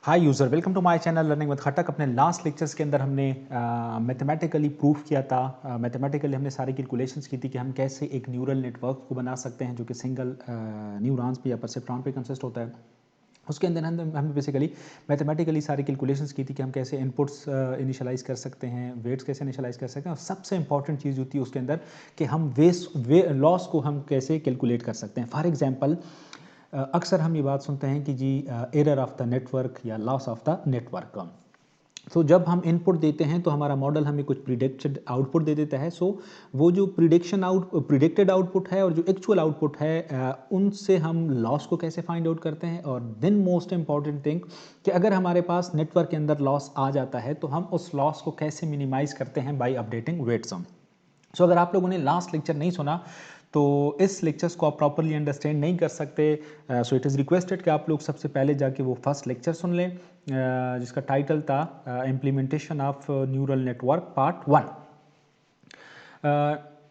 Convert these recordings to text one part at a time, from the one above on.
Hi user, welcome to my channel learning with खटक। अपने last lectures के अंदर हमने मैथमेटिकली प्रूफ किया था। मैथमेटिकली हमने सारी कैलकुलेशंस की थी कि हम कैसे एक न्यूरल नेटवर्क को बना सकते हैं जो कि सिंगल न्यूरॉन्स पे या परसेप्ट्रॉन पे कंसिस्ट होता है। उसके अंदर हमने बेसिकली मैथमेटिकली सारी कैलकुलेशंस की थी कि हम कैसे इनपुट्स इनिशियलाइज़ कर सकते हैं, वेट्स कैसे इनिशियलाइज़ कर सकते हैं, और सबसे इंपॉर्टेंट चीज़ होती है उसके अंदर कि हम लॉस को हम कैसे कैलकुलेट कर सकते हैं। फॉर एग्जांपल अक्सर हम ये बात सुनते हैं कि जी एरर ऑफ द नेटवर्क या लॉस ऑफ द नेटवर्क। सो जब हम इनपुट देते हैं तो हमारा मॉडल हमें कुछ प्रिडिक्टेड आउटपुट दे देता है। सो वो जो प्रिडिक्टेड आउटपुट है और जो एक्चुअल आउटपुट है उनसे हम लॉस को कैसे फाइंड आउट करते हैं। और देन मोस्ट इंपॉर्टेंट थिंग कि अगर हमारे पास नेटवर्क के अंदर लॉस आ जाता है तो हम उस लॉस को कैसे मिनिमाइज करते हैं बाय अपडेटिंग वेट सम। सो अगर आप लोगों ने लास्ट लेक्चर नहीं सुना तो इस लेक्चर्स को आप प्रॉपरली अंडरस्टैंड नहीं कर सकते। सो इट इज़ रिक्वेस्टेड कि आप लोग सबसे पहले जाके वो फर्स्ट लेक्चर सुन लें जिसका टाइटल था implementation of neural network part 1,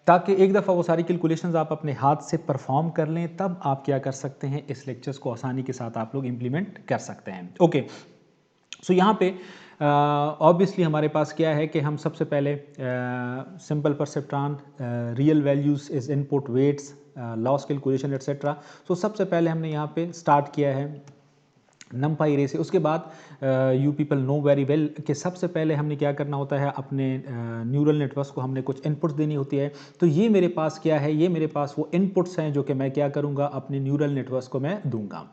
ताकि एक दफ़ा वो सारी कैलकुलेशंस आप अपने हाथ से परफॉर्म कर लें, तब आप क्या कर सकते हैं, इस लेक्चर्स को आसानी के साथ आप लोग इम्प्लीमेंट कर सकते हैं। ओके, सो यहाँ पे ऑब्वियसली हमारे पास क्या है कि हम सबसे पहले simple perceptron, real values is input, weights, loss calculation etcetera. So सबसे पहले हमने यहाँ पे स्टार्ट किया है नमपाई रे से। उसके बाद you people know very well कि सबसे पहले हमने क्या करना होता है, अपने न्यूरल नेटवर्क्स को हमने कुछ इनपुट्स देनी होती है। तो ये मेरे पास क्या है, ये मेरे पास वो इनपुट्स हैं जो कि मैं क्या करूँगा, अपने न्यूरल नेटवर्क्स को मैं दूंगा।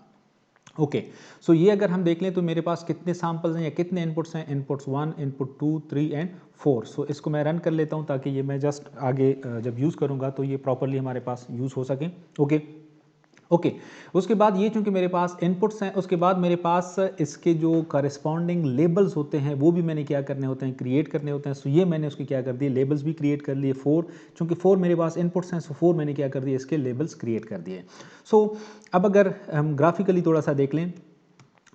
ओके, सो ये अगर हम देख लें तो मेरे पास कितने सैंपल्स हैं या कितने इनपुट्स हैं, इनपुट्स 1, इनपुट 2, 3 एंड 4। सो इसको मैं रन कर लेता हूँ ताकि ये मैं जस्ट आगे जब यूज़ करूँगा तो ये प्रॉपरली हमारे पास यूज़ हो सके। ओके ओके, उसके बाद ये चूंकि मेरे पास इनपुट्स हैं, उसके बाद मेरे पास इसके जो करस्पॉन्डिंग लेबल्स होते हैं वो भी मैंने क्या करने होते हैं, क्रिएट करने होते हैं। सो ये मैंने उसके क्या कर दिए, लेबल्स भी क्रिएट कर लिए। 4, चूंकि 4 मेरे पास इनपुट्स हैं, सो 4 मैंने क्या कर दिए, इसके लेबल्स क्रिएट कर दिए। सो अब अगर हम ग्राफिकली थोड़ा सा देख लें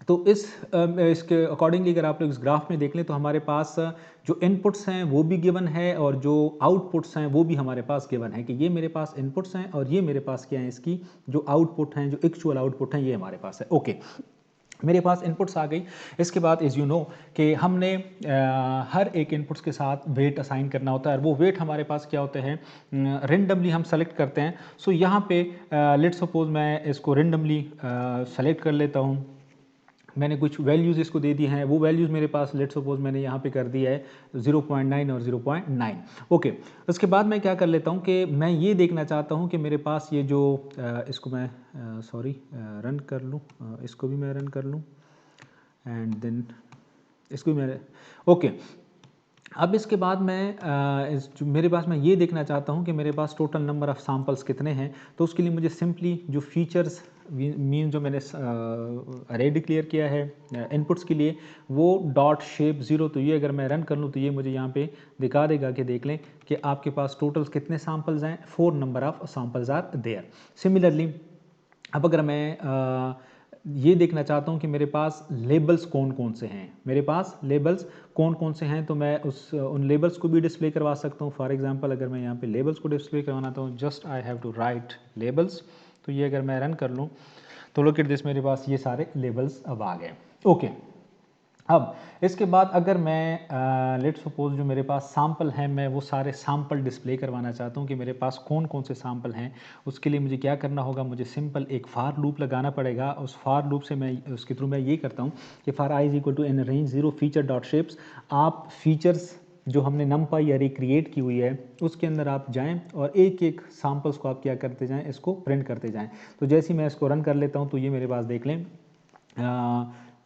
तो इसके अकॉर्डिंगली अगर आप लोग इस ग्राफ में देख लें तो हमारे पास जो इनपुट्स हैं वो भी गिवन है और जो आउटपुट्स हैं वो भी हमारे पास गिवन है कि ये मेरे पास इनपुट्स हैं और ये मेरे पास क्या है, इसकी जो आउटपुट हैं, जो एक्चुअल आउटपुट हैं, ये हमारे पास है। ओके, मेरे पास इनपुट्स आ गई। इसके बाद इज़ यू नो कि हमने हर एक इनपुट्स के साथ वेट असाइन करना होता है और वो वेट हमारे पास क्या होते हैं, रेंडमली हम सेलेक्ट करते हैं। सो यहाँ पे लेट्स सपोज मैं इसको रेंडमली सेलेक्ट कर लेता हूँ। मैंने कुछ वैल्यूज़ इसको दे दी हैं, वो वैल्यूज़ मेरे पास लेट्स सपोज मैंने यहाँ पे कर दिया है 0.9 और 0.9। ओके, उसके बाद मैं क्या कर लेता हूँ कि मैं ये देखना चाहता हूँ कि मेरे पास ये जो इसको मैं रन कर लूँ, इसको भी मैं रन कर लूँ एंड देन इसको भी मैं ओके। अब इसके बाद मैं मेरे पास मैं ये देखना चाहता हूँ कि मेरे पास टोटल नंबर ऑफ़ सैम्पल्स कितने हैं। तो उसके लिए मुझे सिंपली जो फीचर्स मीन जो मैंने अरे डिक्लेयर किया है इनपुट्स के लिए, वो डॉट शेप 0। तो ये अगर मैं रन कर लूँ तो ये मुझे यहाँ पे दिखा देगा कि देख लें कि आपके पास टोटल कितने सैम्पल्स हैं, 4 number of samples are there. Similarly अब अगर मैं ये देखना चाहता हूँ कि मेरे पास लेबल्स कौन कौन से हैं, मेरे पास लेबल्स कौन कौन से हैं, तो मैं उन लेबल्स को भी डिस्प्ले करवा सकता हूँ। फॉर एग्जांपल अगर मैं यहाँ पे लेबल्स को डिस्प्ले करवाना चाहता हूँ, just I have to write labels. तो ये अगर मैं रन कर लूँ तो लुक एट दिस, मेरे पास ये सारे लेबल्स अब आ गए। ओके, अब इसके बाद अगर मैं लेट्स सपोज जो मेरे पास सैम्पल हैं, मैं वो सारे सैम्पल डिस्प्ले करवाना चाहता हूँ कि मेरे पास कौन कौन से सैम्पल हैं। उसके लिए मुझे क्या करना होगा, मुझे सिंपल एक फार लूप लगाना पड़ेगा। उस फार लूप से मैं उसके थ्रू मैं ये करता हूँ कि for i is equal to in range 0 feature dot shapes. आप फीचर्स जो हमने नमपाई अरे क्रिएट की हुई है उसके अंदर आप जाएं और एक एक सैम्पल्स को आप क्या करते जाएं, इसको प्रिंट करते जाएं। तो जैसे ही मैं इसको रन कर लेता हूँ तो ये मेरे पास देख लें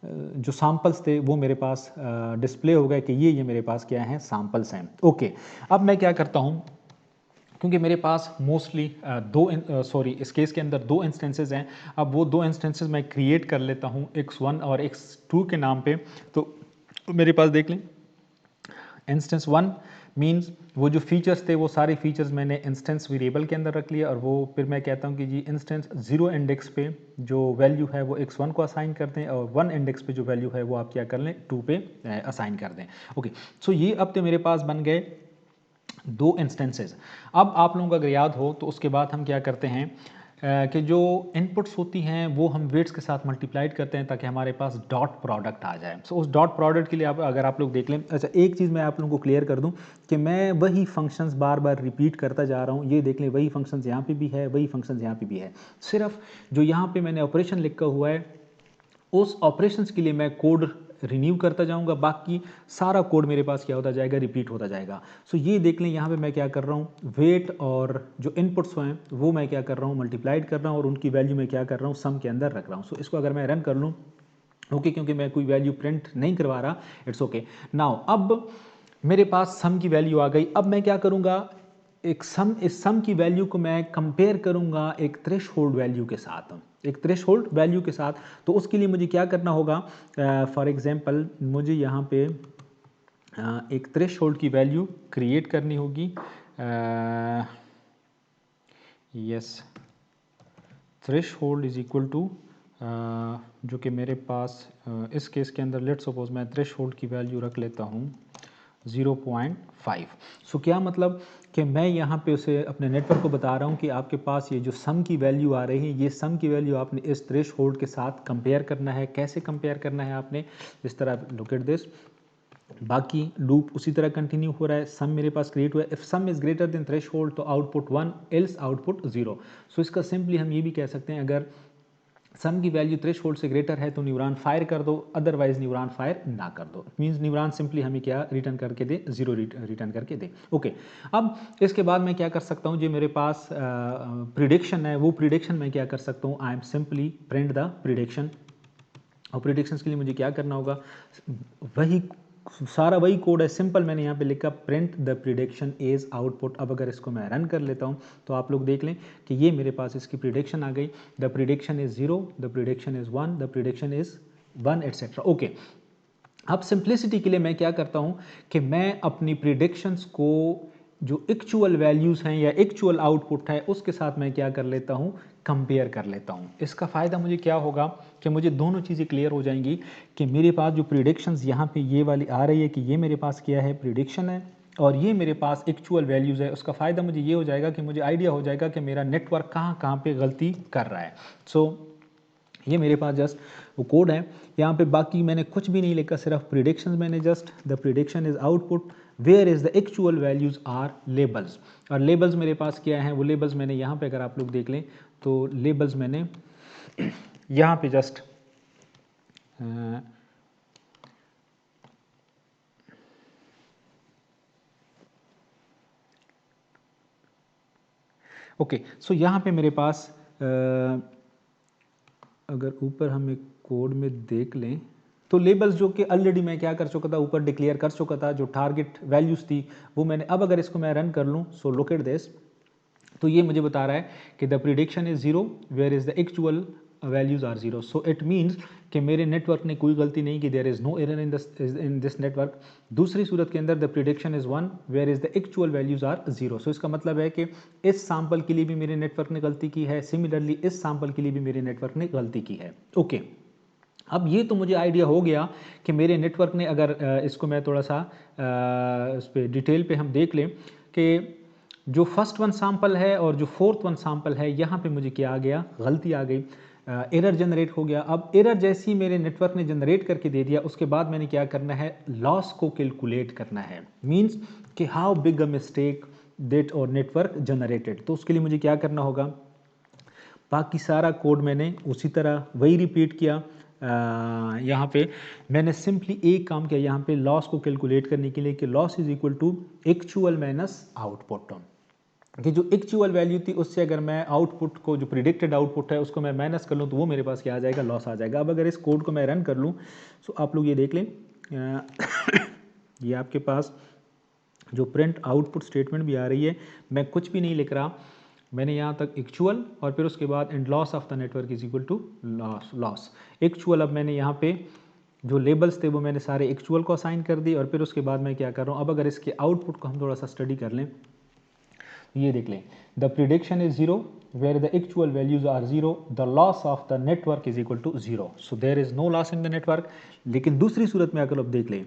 जो सैम्पल्स थे वो मेरे पास डिस्प्ले हो गए कि ये मेरे पास क्या है, सैम्पल्स हैं। ओके, अब मैं क्या करता हूँ, क्योंकि मेरे पास मोस्टली इस केस के अंदर 2 इंस्टेंसेस हैं। अब वो 2 इंस्टेंसेस मैं क्रिएट कर लेता हूँ x1 और x2 के नाम पे। तो मेरे पास देख लें इंस्टेंस 1 मीन्स वो जो फीचर्स थे वो सारे फीचर्स मैंने इंस्टेंस वेरिएबल के अंदर रख लिया और वो फिर मैं कहता हूँ कि जी इंस्टेंस 0 इंडेक्स पे जो वैल्यू है वो x1 को असाइन कर दें और 1 इंडेक्स पे जो वैल्यू है वो आप क्या कर लें, 2 पे असाइन कर दें। ओके, सो ये अब तो मेरे पास बन गए 2 इंस्टेंसेस। अब आप लोगों को अगर याद हो तो उसके बाद हम क्या करते हैं, कि जो इनपुट्स होती हैं वो हम वेट्स के साथ मल्टीप्लाइड करते हैं ताकि हमारे पास डॉट प्रोडक्ट आ जाए। सो उस डॉट प्रोडक्ट के लिए अगर आप लोग देख लें, अच्छा एक चीज़ मैं आप लोगों को क्लियर कर दूं कि मैं वही फंक्शंस बार बार रिपीट करता जा रहा हूं। ये देख लें, वही फंक्शंस यहाँ पे भी है, वही फंक्शंस यहाँ पे भी है। सिर्फ जो यहाँ पे मैंने ऑपरेशन लिखा हुआ है उस ऑपरेशंस के लिए मैं कोड रिन्यू करता जाऊंगा, बाकी सारा कोड मेरे पास क्या होता जाएगा, रिपीट होता जाएगा। सो ये देख लें, यहाँ पे मैं क्या कर रहा हूँ, वेट और जो इनपुट्स हैं वो मैं क्या कर रहा हूँ, मल्टीप्लाइड कर रहा हूँ और उनकी वैल्यू मैं क्या कर रहा हूँ, सम के अंदर रख रहा हूँ। सो इसको अगर मैं रन कर लूँ, ओके, क्योंकि मैं कोई वैल्यू प्रिंट नहीं करवा रहा, इट्स ओके। नाउ अब मेरे पास सम की वैल्यू आ गई। अब मैं क्या करूँगा, इस सम की वैल्यू को मैं कंपेयर करूँगा एक थ्रेशहोल्ड वैल्यू के साथ, एक थ्रेशहोल्ड वैल्यू के साथ। तो उसके लिए मुझे क्या करना होगा, फॉर एग्जांपल मुझे यहाँ पे एक थ्रेशहोल्ड की वैल्यू क्रिएट करनी होगी। Yes, threshold is equal to, जो कि मेरे पास इस केस के अंदर लेट्स सपोज मैं थ्रेशहोल्ड की वैल्यू रख लेता हूँ 0.5। सो क्या मतलब कि मैं यहाँ पे उसे अपने नेटवर्क को बता रहा हूँ कि आपके पास ये जो सम की वैल्यू आ रही है, ये सम की वैल्यू आपने इस थ्रेशहोल्ड के साथ कंपेयर करना है। कैसे कंपेयर करना है आपने, इस तरह, लुक एट दिस, बाकी लूप उसी तरह कंटिन्यू हो रहा है। सम मेरे पास क्रिएट हुआ है, if some is greater than threshold तो आउटपुट 1, एल्स आउटपुट 0। सो इसका सिंपली हम ये भी कह सकते हैं, अगर सम की वैल्यू थ्रेशहोल्ड से ग्रेटर है तो न्यूरॉन फायर कर दो, अदरवाइज न्यूरॉन फायर ना कर दो। मींस न्यूरॉन सिंपली हमें क्या रिटर्न करके दे, 0 रिटर्न करके दे। ओके, अब इसके बाद मैं क्या कर सकता हूँ, जो मेरे पास प्रिडिक्शन है वो प्रिडिक्शन मैं क्या कर सकता हूँ, I am simply print the prediction. और प्रिडिक्शंस के लिए मुझे क्या करना होगा, वही सारा वही कोड है, सिंपल मैंने यहाँ पे लिखा print the prediction as output. अब अगर इसको मैं रन कर लेता हूँ तो आप लोग देख लें कि ये मेरे पास इसकी प्रिडिक्शन आ गई। The prediction is 0, the prediction is 1, the prediction is 1, etcetera. Okay, अब सिंप्लिसिटी के लिए मैं क्या करता हूँ कि मैं अपनी प्रिडिक्शंस को जो एक्चुअल वैल्यूज़ हैं या एक्चुअल आउटपुट है उसके साथ मैं क्या कर लेता हूँ, कंपेयर कर लेता हूँ। इसका फ़ायदा मुझे क्या होगा कि मुझे दोनों चीज़ें क्लियर हो जाएंगी कि मेरे पास जो प्रिडिक्शंस यहाँ पे ये वाली आ रही है कि ये मेरे पास क्या है, प्रिडिक्शन है, और ये मेरे पास एक्चुअल वैल्यूज़ है। उसका फ़ायदा मुझे ये हो जाएगा कि मुझे आइडिया हो जाएगा कि मेरा नेटवर्क कहाँ कहाँ पे गलती कर रहा है। सो ये मेरे पास जस्ट वो कोड है, यहाँ पे बाकी मैंने कुछ भी नहीं लिखा, सिर्फ प्रिडिक्शंस मैंने just the prediction is output where is the actual values are labels. और लेबल्स मेरे पास क्या है, वो लेबल्स मैंने यहाँ पे, अगर आप लोग देख लें तो लेबल्स मैंने यहाँ पे जस्ट ओके, सो यहाँ पे मेरे पास अगर ऊपर हम एक कोड में देख लें तो लेबल्स जो कि ऑलरेडी मैं क्या कर चुका था, ऊपर डिक्लेयर कर चुका था, जो टारगेट वैल्यूज़ थी वो मैंने, अब अगर इसको मैं रन कर लूँ, सो लुक एट दिस, तो ये मुझे बता रहा है कि the prediction is 0 where is the actual values are 0। So it means कि मेरे नेटवर्क ने कोई गलती नहीं की, there is no error in this network. दूसरी सूरत के अंदर the prediction is 1 where is the actual values are 0। So इसका मतलब है कि इस सैंपल के लिए भी मेरे नेटवर्क ने गलती की है, सिमिलरली इस सैंपल के लिए भी मेरे नेटवर्क ने गलती की है। ओके, अब ये तो मुझे आइडिया हो गया कि मेरे नेटवर्क ने, अगर इसको मैं थोड़ा सा इस पर डिटेल पे हम देख लें कि जो फर्स्ट वन सैंपल है और जो फोर्थ वन सैंपल है, यहाँ पे मुझे क्या आ गया, गलती आ गई, एरर जनरेट हो गया। अब एरर जैसी मेरे नेटवर्क ने जनरेट करके दे दिया, उसके बाद मैंने क्या करना है, लॉस को कैलकुलेट करना है। मीन्स कि how big a mistake that और नेटवर्क जनरेटेड। तो उसके लिए मुझे क्या करना होगा, बाकी सारा कोड मैंने उसी तरह वही रिपीट किया। यहाँ पे मैंने सिंपली एक काम किया, यहाँ पे लॉस को कैलकुलेट करने के लिए कि loss is equal to actual minus output, कि जो एक्चुअल वैल्यू थी उससे अगर मैं आउटपुट को, जो प्रिडिक्टेड आउटपुट है उसको मैं माइनस कर लूँ तो वो मेरे पास क्या आ जाएगा, लॉस आ जाएगा। अब अगर इस कोड को मैं रन कर लूँ तो आप लोग ये देख लें, ये आपके पास जो प्रिंट आउटपुट स्टेटमेंट भी आ रही है, मैं कुछ भी नहीं लिख रहा, मैंने यहाँ तक एक्चुअल और फिर उसके बाद and loss of the network is equal to loss actual. अब मैंने यहाँ पे जो लेबल्स थे वो मैंने सारे एक्चुअल को असाइन कर दी और फिर उसके बाद मैं क्या कर रहा हूँ, अब अगर इसके आउटपुट को हम थोड़ा सा स्टडी कर लें, ये देख लें, the prediction is 0 where the actual values are 0, the loss of the network is equal to 0। So there is no loss in the network. लेकिन दूसरी सूरत में अगर आप देख लें,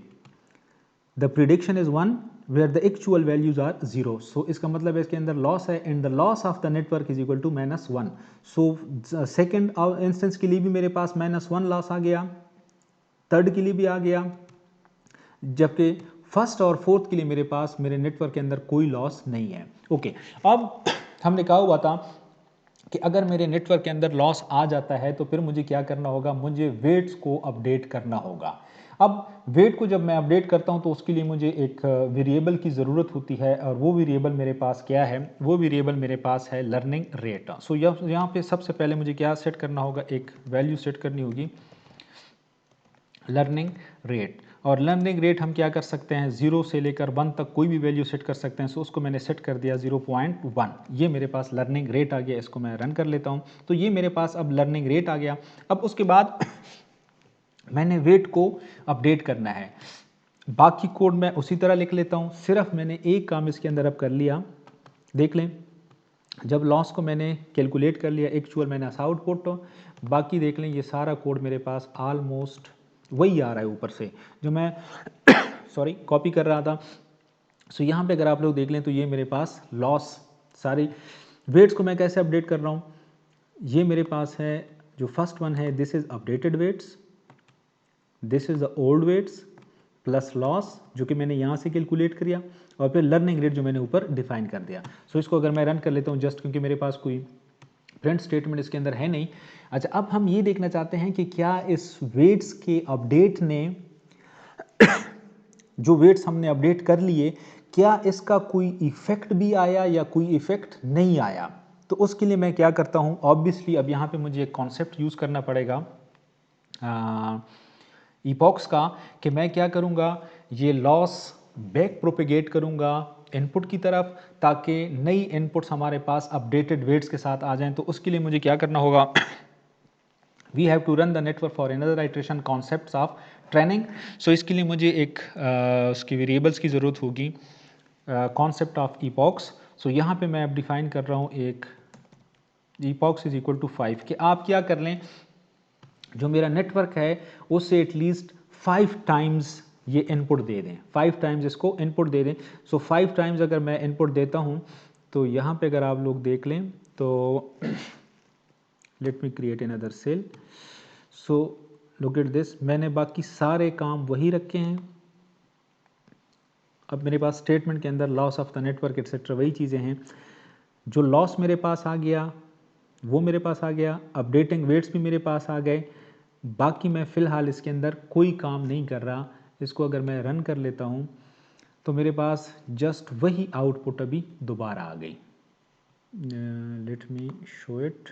the prediction is 1 where the actual values are 0। So इसका मतलब है इसके अंदर लॉस है and the loss of the network is equal to -1। So second instance के लिए भी मेरे पास -1 लॉस आ गया, थर्ड के लिए भी आ गया, जबकि फर्स्ट और फोर्थ के लिए मेरे पास मेरे नेटवर्क के अंदर कोई लॉस नहीं है। ओके, अब हमने कहा हुआ था कि अगर मेरे नेटवर्क के अंदर लॉस आ जाता है तो फिर मुझे क्या करना होगा, मुझे वेट्स को अपडेट करना होगा। अब वेट को जब मैं अपडेट करता हूं तो उसके लिए मुझे एक वेरिएबल की ज़रूरत होती है, और वो वेरिएबल मेरे पास क्या है, वो वेरिएबल मेरे पास है लर्निंग रेट। सो यहाँ पे सबसे पहले मुझे क्या सेट करना होगा, एक वैल्यू सेट करनी होगी लर्निंग रेट। और लर्निंग रेट हम क्या कर सकते हैं, 0 से लेकर 1 तक कोई भी वैल्यू सेट कर सकते हैं। सो उसको मैंने सेट कर दिया 0.1। ये मेरे पास लर्निंग रेट आ गया, इसको मैं रन कर लेता हूँ। तो ये मेरे पास अब लर्निंग रेट आ गया। अब उसके बाद मैंने वेट को अपडेट करना है। बाकी कोड मैं उसी तरह लिख लेता हूँ, सिर्फ मैंने एक काम इसके अंदर अब कर लिया। देख लें, जब लॉस को मैंने कैलकुलेट कर लिया, एक्चुअल मैंने आउटपुट, बाकी देख लें ये सारा कोड मेरे पास ऑलमोस्ट वही आ रहा है ऊपर से जो मैं सॉरी कॉपी कर रहा था। सो यहाँ पे अगर आप लोग देख लें तो ये मेरे पास लॉस सारी वेट्स को मैं कैसे अपडेट कर रहा हूँ, ये मेरे पास है जो फर्स्ट वन है, this is updated weights, this is the old weights plus loss जो कि मैंने यहाँ से कैलकुलेट किया, और फिर लर्निंग रेट जो मैंने ऊपर डिफाइन कर दिया। सो इसको अगर मैं रन कर लेता हूँ, जस्ट क्योंकि मेरे पास कोई प्रिंट स्टेटमेंट इसके अंदर है नहीं। अच्छा, अब हम ये देखना चाहते हैं कि क्या इस वेट्स के अपडेट ने जो वेट्स हमने अपडेट कर लिए, क्या इसका कोई इफेक्ट भी आया या कोई इफेक्ट नहीं आया। तो उसके लिए मैं क्या करता हूँ, ऑब्वियसली अब यहाँ पे मुझे एक कॉन्सेप्ट यूज़ करना पड़ेगा इपॉक्स का, कि मैं क्या करूँगा, ये लॉस बैक प्रोपेगेट करूँगा इनपुट की तरफ, ताकि नई इनपुट्स हमारे पास अपडेटेड वेट्स के साथ आ जाएं। तो उसके लिए मुझे क्या करना होगा, we have to run the network for another iteration concepts of training. So इसके लिए मुझे एक उसकी वेरिएबल्स की ज़रूरत होगी, कॉन्सेप्ट ऑफ इपॉक्स। सो यहाँ पे मैं अब डिफाइन कर रहा हूँ एक इपॉक्स इज इक्वल टू 5, कि आप क्या कर लें, जो मेरा नेटवर्क है उससे एटलीस्ट 5 टाइम्स ये इनपुट दे दें, 5 टाइम्स इसको इनपुट दे दें। सो 5 टाइम्स अगर मैं इनपुट देता हूँ तो यहाँ पे अगर आप लोग देख लें तो let me create another cell. So look at this, मैंने बाकी सारे काम वही रखे हैं। अब मेरे पास स्टेटमेंट के अंदर loss of the network etcetera वही चीज़ें हैं। जो लॉस मेरे पास आ गया वो मेरे पास आ गया, अपडेटिंग वेट्स भी मेरे पास आ गए। बाकी मैं फ़िलहाल इसके अंदर कोई काम नहीं कर रहा। इसको अगर मैं रन कर लेता हूँ तो मेरे पास जस्ट वही आउटपुट अभी दोबारा आ गई। Let me show it.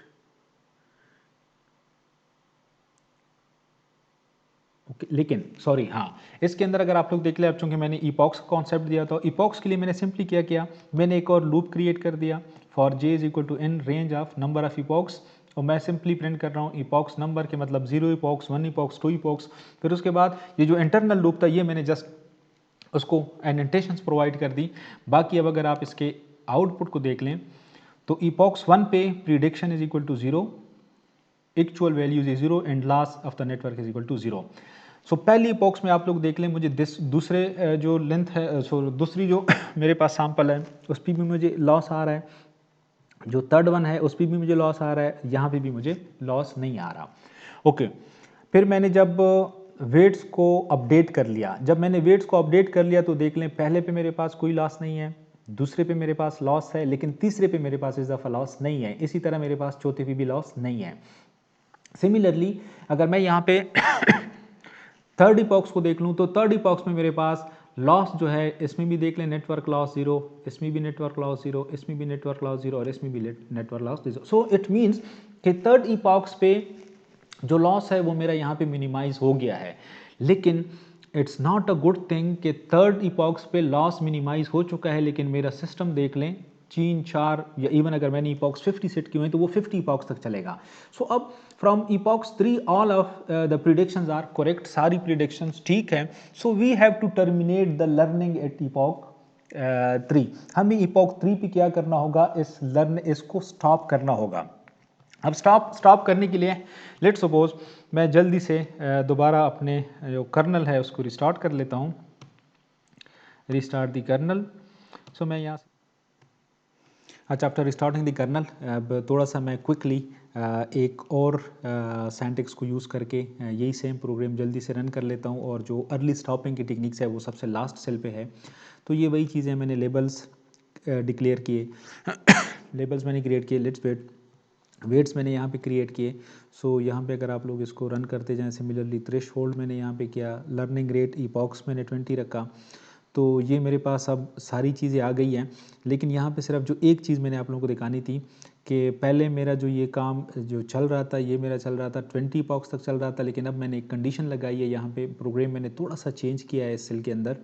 Okay, लेकिन सॉरी, हाँ, इसके अंदर अगर आप लोग देख ले, अब चूंकि मैंने ईपॉक्स का कॉन्सेप्ट दिया था, ईपॉक्स के लिए मैंने सिंपली क्या किया, मैंने एक और लूप क्रिएट कर दिया for j is equal to n range of number of epochs, और मैं सिंपली प्रिंट कर रहा हूँ ईपॉक्स नंबर के मतलब 0 ईपॉक्स, 1 ईपॉक्स, 2 ईपॉक्स। फिर उसके बाद ये जो इंटरनल लूप था ये मैंने जस्ट उसको एनोटेशंस प्रोवाइड कर दी। बाकी अब अगर आप इसके आउटपुट को देख लें तो ईपॉक्स 1 पे prediction is equal to 0, actual values is 0 and loss of the network is equal to 0। So पहली बॉक्स में आप लोग देख लें, मुझे दूसरे जो लेंथ है, सो दूसरी जो मेरे पास सैंपल है उस पर भी मुझे लॉस आ रहा है, जो थर्ड वन है उस पर भी मुझे लॉस आ रहा है, यहाँ पे भी मुझे लॉस नहीं आ रहा। ओके, फिर मैंने जब वेट्स को अपडेट कर लिया, जब मैंने वेट्स को अपडेट कर लिया तो देख लें पहले पे मेरे पास कोई लॉस नहीं है, दूसरे पे मेरे पास लॉस है, लेकिन तीसरे पे मेरे पास इस दफ़ा लॉस नहीं है। इसी तरह मेरे पास चौथे पे भी लॉस नहीं है। सिमिलरली अगर मैं यहाँ पे थर्ड इपॉक्स को देख लूँ तो थर्ड इपॉक्स में मेरे पास लॉस जो है, इसमें भी देख लें नेटवर्क लॉस 0, इसमें भी नेटवर्क लॉस 0, इसमें भी नेटवर्क लॉस 0 और इसमें भी network loss 0। So it means कि थर्ड इपॉक्स पे जो लॉस है वो मेरा यहाँ पे मिनिमाइज हो गया है। लेकिन it's not a good thing कि थर्ड इपॉक्स पे लॉस मिनिमाइज हो चुका है, लेकिन मेरा सिस्टम देख लें 3, 4 या इवन अगर मैंने इपॉक्स 50 सेट किए हैं तो वो 50 इपॉक्स तक चलेगा। सो अब from epochs 3 all of the predictions are correct, सारी प्रिडिक्शंस ठीक है। So we have to terminate the learning at epoch 3। हमें इपॉक 3 पे क्या करना होगा, इसको स्टॉप करना होगा। अब स्टॉप करने के लिए लेट्स सपोज मैं जल्दी से दोबारा अपने जो कर्नल है उसको रिस्टार्ट कर लेता हूँ। Restart the colonel. सो मैं यहाँ अच्छा, आफ्टर रिस्टार्टिंग द कर्नल अब थोड़ा सा मैं क्विकली एक और सैंटिक्स को यूज़ करके यही सेम प्रोग्राम जल्दी से रन कर लेता हूँ, और जो अर्ली स्टॉपिंग की टेक्निक्स है वो सबसे लास्ट सेल पे है। तो ये वही चीज़ें मैंने लेबल्स डिक्लेयर किए लेबल्स मैंने क्रिएट किए, लेट्स वेट वेट्स मैंने यहाँ पे क्रिएट किए। सो यहाँ पे अगर आप लोग इसको रन करते जाएँ, सिमिलरली थ्रेशहोल्ड मैंने यहाँ पे किया, लर्निंग रेट इपॉक्स मैंने 20 रखा। तो ये मेरे पास अब सारी चीज़ें आ गई हैं। लेकिन यहाँ पे सिर्फ जो एक चीज़ मैंने आप लोगों को दिखानी थी कि पहले मेरा जो ये काम जो चल रहा था, ये मेरा चल रहा था 20 इपॉक्स तक चल रहा था, लेकिन अब मैंने एक कंडीशन लगाई है यहाँ पे, प्रोग्राम मैंने थोड़ा सा चेंज किया है इस सेल के अंदर।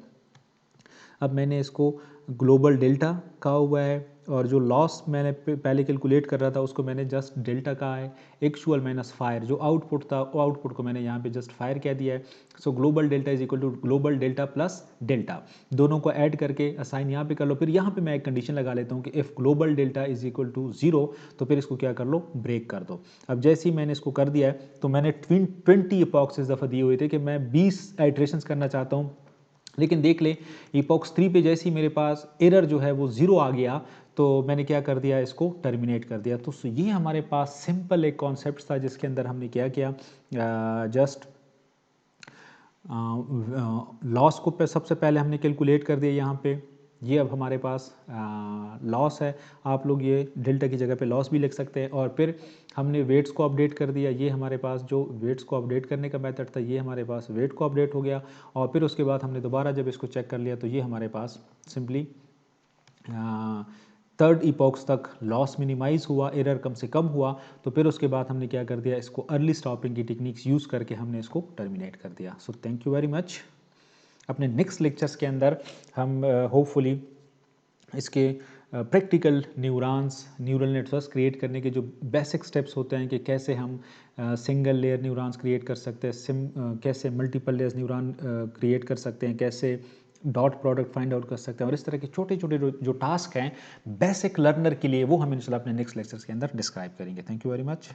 अब मैंने इसको ग्लोबल डेल्टा कहा हुआ है, और जो लॉस मैंने पहले कैलकुलेट कर रहा था उसको मैंने जस्ट डेल्टा कहा है। एक्चुअल माइनस फायर जो आउटपुट था, वो आउटपुट को मैंने यहाँ पे जस्ट फायर कह दिया है। So global delta is equal to global delta plus delta, दोनों को ऐड करके असाइन यहाँ पे कर लो। फिर यहाँ पे मैं एक कंडीशन लगा लेता हूँ कि if global delta is equal to 0, तो फिर इसको क्या कर लो, ब्रेक कर दो। अब जैसे ही मैंने इसको कर दिया है, तो मैंने 20 इपॉक्स इस दफ़ा दिए हुए थे कि मैं 20 आइट्रेशंस करना चाहता हूँ। लेकिन देख ले इपॉक्स 3 पे जैसे ही मेरे पास एरर जो है वो 0 आ गया, तो मैंने क्या कर दिया, इसको टर्मिनेट कर दिया। तो ये हमारे पास सिंपल एक कॉन्सेप्ट था जिसके अंदर हमने क्या किया, जस्ट लॉस को सबसे पहले हमने कैलकुलेट कर दिया यहाँ पे। ये अब हमारे पास लॉस है, आप लोग ये डेल्टा की जगह पे लॉस भी लिख सकते हैं। और फिर हमने वेट्स को अपडेट कर दिया, ये हमारे पास जो वेट्स को अपडेट करने का मेथड था, ये हमारे पास वेट को अपडेट हो गया। और फिर उसके बाद हमने दोबारा जब इसको चेक कर लिया, तो ये हमारे पास सिंपली थर्ड इपॉक्स तक लॉस मिनिमाइज़ हुआ, एरर कम से कम हुआ। तो फिर उसके बाद हमने क्या कर दिया, इसको अर्ली स्टॉपिंग की टेक्निक्स यूज़ करके हमने इसको टर्मिनेट कर दिया। So thank you very much. अपने नेक्स्ट लेक्चर्स के अंदर हम होपफुली इसके प्रैक्टिकल न्यूरल नेटवर्क्स क्रिएट करने के जो बेसिक स्टेप्स होते हैं कि कैसे हम सिंगल लेयर न्यूरॉन्स क्रिएट कर सकते हैं, कैसे मल्टीपल लेयर्स न्यूरॉन क्रिएट कर सकते हैं, कैसे डॉट प्रोडक्ट फाइंड आउट कर सकते हैं, और इस तरह के छोटे छोटे जो टास्क हैं बेसिक लर्नर के लिए, वो हम इंशाल्लाह अपने नेक्स्ट लेक्चर्स के अंदर डिस्क्राइब करेंगे। Thank you very much.